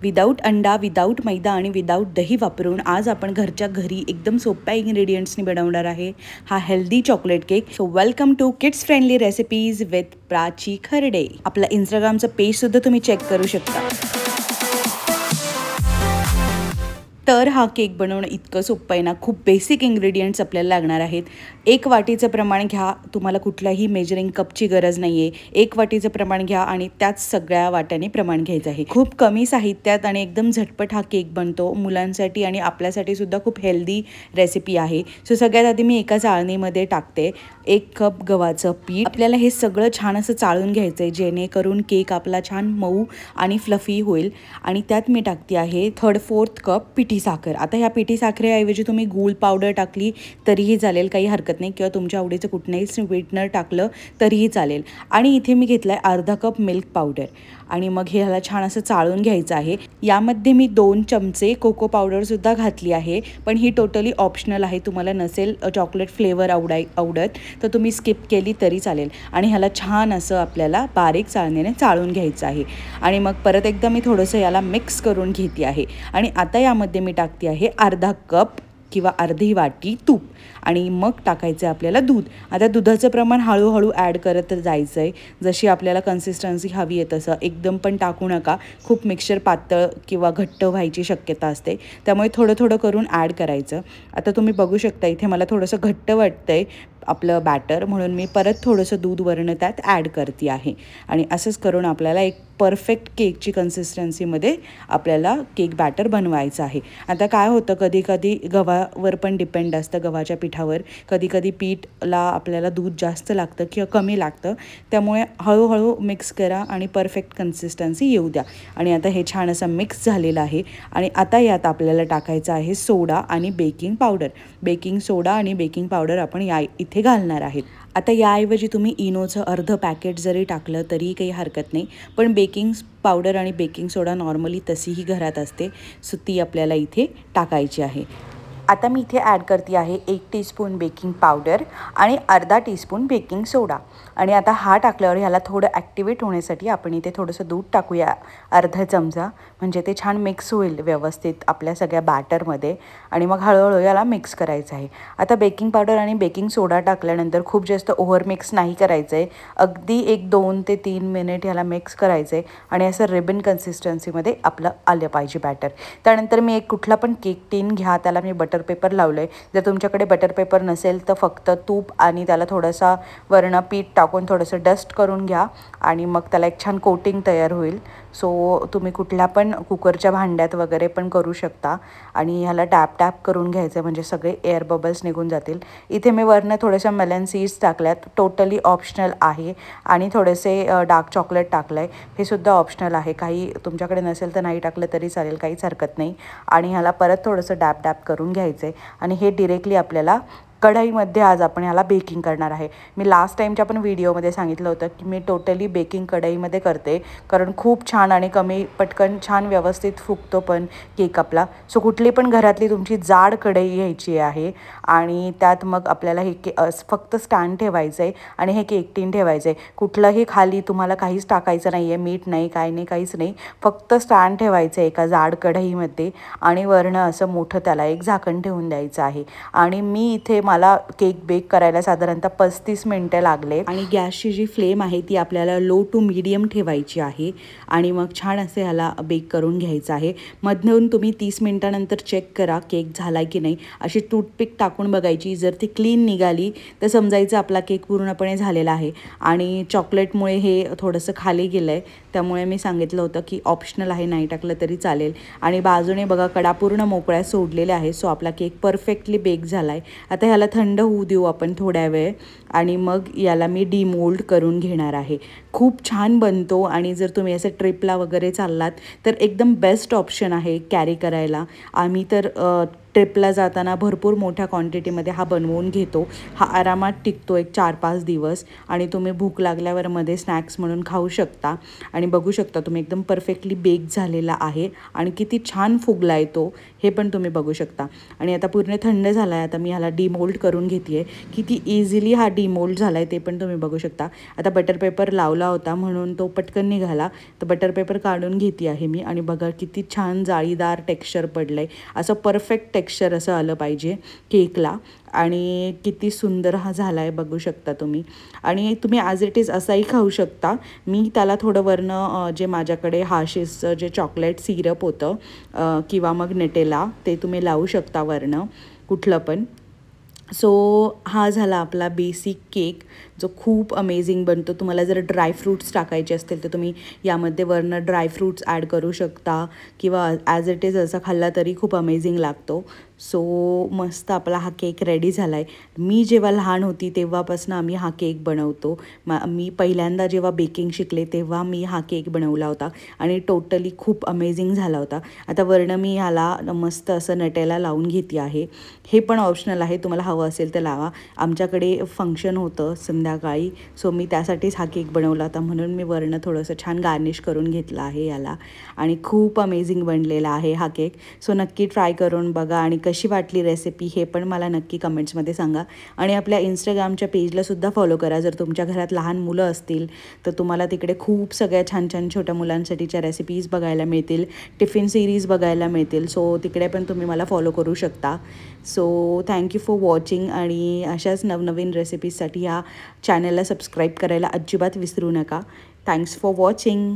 Without अंडा, without मैदा आणि without दही वापरून आज आपण घरच्या घरी एकदम सोप्या इन्ग्रेडियंट्सनी बनवणार आहे हा healthy chocolate cake. So welcome to kids friendly recipes with Prachi Kharde. आपला इंस्टाग्रामचं पेज सुद्धा तुम्ही चेक करू शकता. तर हा केक बनवणं इतकं सोपं आहे ना. खूप बेसिक इन्ग्रेडियंट्स आपल्याला लागणार आहेत. 1 वाटीचं प्रमाण घ्या. तुम्हाला कुठल्याही मेजरिंग कपची गरज नाही आहे. 1 वाटीचं प्रमाण घ्या आणि त्याच सगळ्या वाट्याने प्रमाण घ्यायचं आहे. खूप कमी साहित्यात आणि एकदम झटपट हा केक बनतो. मुलांसाठी आणि आपल्यासाठी सुद्धा खूप हेल्दी रेसिपी आहे. सो सगळ्यात आधी मी एका चाळणीमध्ये टाकते 1 कप गव्हाचं पीठ. आपल्याला हे सगळं छान असं चाळून घ्यायचं आहे जेणेकरून केक आपला छान मऊ आणि फ्लफी होईल. आणि त्यात मी टाकते आहे 3/4 कप पिठी साखर. आता ह्या पिठी साखरेऐवजी तुम्ही गूळ पावडर टाकली तरीही चालेल, काही हरकत नाही, किंवा तुमच्या आवडीचं कुठलंही स्वीटनर टाकलं तरीही चालेल. आणि इथे मी घेतलं आहे अर्धा कप मिल्क पावडर आणि मग हे ह्याला छान असं चाळून घ्यायचं आहे. यामध्ये मी 2 चमचे कोको पावडरसुद्धा घातली आहे, पण ही टोटली ऑप्शनल आहे. तुम्हाला नसेल चॉकलेट फ्लेवर आवडत तर तुम्ही स्किप केली तरी चालेल. आणि ह्याला छान असं आपल्याला बारीक चाळणीने चाळून घ्यायचं आहे. आणि मग परत एकदा मी थोडंसं याला मिक्स करून घेते आहे. आणि आता यामध्ये मी टाकते आहे अर्धा कप किंवा अर्धी वाटी तूप आणि मग टाकायचं आहे आपल्याला दूध. आता दुधाचं प्रमाण हळूहळू ॲड करत जायचं आहे, जशी आपल्याला कन्सिस्टन्सी हवी आहे तसं. एकदम पण टाकू नका, खूप मिक्सचर पातळ किंवा घट्ट व्हायची शक्यता असते, त्यामुळे थोडं थोडं करून ॲड करायचं. आता तुम्ही बघू शकता इथे मला थोडंसं घट्ट वाटतं आहे आपलं बॅटर, म्हणून मी परत थोडंसं दूध वरून त्यात ॲड करते आहे. आणि असंच करून आपल्याला एक परफेक्ट केकची कन्सिस्टन्सीमध्ये आपल्याला केक बॅटर बनवायचं आहे. आता काय होतं, कधी कधी गव्हावर पण डिपेंड असतं, गव्हाच्या पिठावर. कधी कधी पीठला आपल्याला दूध जास्त लागतं किंवा कमी लागतं, त्यामुळे हळूहळू मिक्स करा आणि परफेक्ट कन्सिस्टन्सी येऊ द्या. आणि आता हे छान असं मिक्स झालेलं आहे. आणि आता यात आपल्याला टाकायचं आहे सोडा आणि बेकिंग पावडर. बेकिंग सोडा आणि बेकिंग पावडर आपण इथे घालणार आहेत. आता याऐवजी तुम्ही इनोचं अर्धं पॅकेट जरी टाकलं तरी काही हरकत नाही, पण बेकिंग पावडर आणि बेकिंग सोडा नॉर्मली तशीही घरात असते, सो ती आपल्याला इथे टाकायची आहे. आता मी इथे ॲड करते आहे 1 टीस्पून बेकिंग पावडर आणि अर्धा टीस्पून बेकिंग सोडा. आणि आता हा टाकल्यावर ह्याला थोडं ॲक्टिवेट होण्यासाठी आपण इथे थोडंसं दूध टाकूया, अर्धा चमचा, म्हणजे ते छान मिक्स होईल व्यवस्थित आपल्या सगळ्या बॅटरमध्ये. आणि मग हळूहळू याला मिक्स करायचं आहे. आता बेकिंग पावडर आणि बेकिंग सोडा टाकल्यानंतर खूप जास्त ओव्हर मिक्स नाही करायचं आहे. अगदी 2 ते 3 मिनिट ह्याला मिक्स करायचं आहे आणि असं रिबन कन्सिस्टन्सीमध्ये आपलं आलं पाहिजे बॅटर. त्यानंतर मी एक कुठला पण केक टीन घ्या, त्याला मी बटर पेपर लावलं आहे. जर तुमच्याकडे बटर पेपर नसेल तर फक्त तूप आणि त्याला थोडासा वर्ण पीठ टाकून थोडंसं डस्ट करून घ्या आणि मग त्याला एक छान कोटिंग तयार होईल. सो तुम्ही कुठल्या पण कुकरच्या भांड्यात वगैरे पण करू शकता. आणि ह्याला टॅप टॅप करून घ्यायचं म्हणजे सगळे एअर बबल्स निघून जातील. इथे मी वरनं थोड्याशा मेलन सीड्स टाकल्यात, टोटली ऑप्शनल आहे. आणि थोडेसे डार्क चॉकलेट टाकलं आहे, हे सुद्धा ऑप्शनल आहे. काही तुमच्याकडे नसेल तर नाही टाकलं तरी चालेल, काहीच हरकत नाही. आणि ह्याला परत थोडंसं डॅप डॅप करून घ्यायचं आहे. आणि हे डिरेक्टली आपल्याला कढईमध्ये आज आपण ह्याला बेकिंग करणार आहे. मी लास्ट टाईमच्या पण व्हिडिओमध्ये सांगितलं होतं की मी टोटली बेकिंग कढईमध्ये करते, कारण खूप छान आणि कमी पटकन छान व्यवस्थित फुगतो पण केक आपला. सो कुठली पण घरातली तुमची जाड कढई घ्यायची आहे आणि त्यात मग आपल्याला हे फक्त स्टँड ठेवायचं आहे आणि हे केक टीन ठेवायचं आहे. कुठलंही खाली तुम्हाला काहीच टाकायचं नाही आहे, मीठ नाही, काय नाही, काहीच नाही. फक्त स्टँड ठेवायचं आहे एका जाड कढईमध्ये आणि वरनं असं मोठं त्याला एक झाकण ठेवून द्यायचं आहे. आणि मी इथे मला केक बेक करायला साधारणतः 35 मिनटं लागले. आणि गॅसची जी फ्लेम आहे ती आपल्याला लो टू मीडियम ठेवायची आहे. आणि मग छान असं ह्याला बेक करून घ्यायचं आहे. मधून तुम्ही 30 मिनटानंतर चेक करा केक झाला की नाही. अशी टूथपिक टाकून बघायची, जर ती क्लीन निघाली तर समजायचं आपला केक पूर्णपणे झालेला आहे. आणि चॉकलेटमुळे हे थोडंसं खाली गेलं आहे, त्यामुळे मी सांगितलं होतं की ऑप्शनल आहे, नाही टाकलं तरी चालेल. आणि बाजूने बघा कडा पूर्ण मोकळ्या सोडलेल्या आहे. सो आपला केक परफेक्टली बेक झाला आहे. आता ह्याला थंड होऊ देऊ आपण थोड्या वेळ आणि मग याला मी डिमोल्ड करून घेणार आहे. खूप छान बनतो आणि जर तुम्ही असं ट्रिपला वगैरे चाललात तर एकदम बेस्ट ऑप्शन आहे कॅरी करायला. आम्ही तर ट्रिपला जाताना भरपूर मोठ्या क्वांटिटीमध्ये हा बनवून घेतो. हा आरामात टिकतो एक 4-5 दिवस आणि तुम्ही भूक लागल्यावर मध्ये स्नॅक्स म्हणून खाऊ शकता. आणि बघू शकता तुम्ही एकदम परफेक्टली बेक झालेला आहे आणि किती छान फुगला आहे तो, हे पण तुम्ही बघू शकता. आणि आता पूर्ण थंड झाला आहे. आता मी ह्याला डिमोल्ड करून घेते आहे. किती इझिली हा डिमोल्ड झाला आहे ते पण तुम्ही बघू शकता. आता बटर पेपर लावला होता म्हणून तो पटकन निघाला, तर बटर पेपर काढून घेते आहे मी. आणि बघा किती छान जाळीदार टेक्स्चर पडलं आहे. असं परफेक्ट टेक्स्चर असं आलं पाहिजे केकला. आणि किती सुंदर हा झाला आहे बघू शकता तुम्ही. आणि तुम्ही ॲज इट इज असाही खाऊ शकता. मी त्याला थोडं वरनं जे माझ्याकडे हार्शेसचं जे चॉकलेट सिरप होतं किंवा मग नेटेला ते तुम्ही लावू शकता वरनं कुठलं पण. सो हा झाला आपला बेसिक केक जो खूप अमेझिंग बनतो. तुम्हाला जर ड्रायफ्रूट्स टाकायचे असतील तर तुम्ही यामध्ये वरनं ड्रायफ्रूट्स ॲड करू शकता किंवा ॲज इट इज असा खाल्ला तरी खूप अमेझिंग लागतो. सो मस्त आपला हा केक रेडी झाला आहे. मी जेव्हा लहान होती तेव्हापासून आम्ही हा केक बनवतो. मी पहिल्यांदा जेव्हा बेकिंग शिकले तेव्हा मी हा केक बनवला होता आणि टोटली खूप अमेझिंग झाला होता. आता वरनं मी ह्याला मस्त असं नटेला लावून घेते आहे. हे पण ऑप्शनल आहे, तुम्हाला हवं असेल तर लावा. आमच्याकडे फंक्शन होतं संध्याकाळी, सो मी त्यासाठीच हा केक बनवला होता म्हणून मी वरनं थोडंसं छान गार्निश करून घेतलं आहे याला. आणि खूप अमेझिंग बनलेला आहे हा केक. सो नक्की ट्राय करून बघा आणि कशी वाटली रेसिपी हे पण मला नक्की कमेंट्समध्ये सांगा. आणि आपल्या इंस्टाग्रामच्या पेजलासुद्धा फॉलो करा. जर तुमच्या घरात लहान मुलं असतील तर तुम्हाला तिकडे खूप सगळ्या छान छान छोट्या मुलांसाठीच्या रेसिपीज बघायला मिळतील, टिफिन सिरीज बघायला मिळतील. सो तिकडे पण तुम्ही मला फॉलो करू शकता. सो थँक्यू फॉर वॉचिंग आणि अशाच नवनवीन रेसिपीजसाठी ह्या चॅनलला सबस्क्राईब करायला अजिबात विसरू नका. Thanks for watching.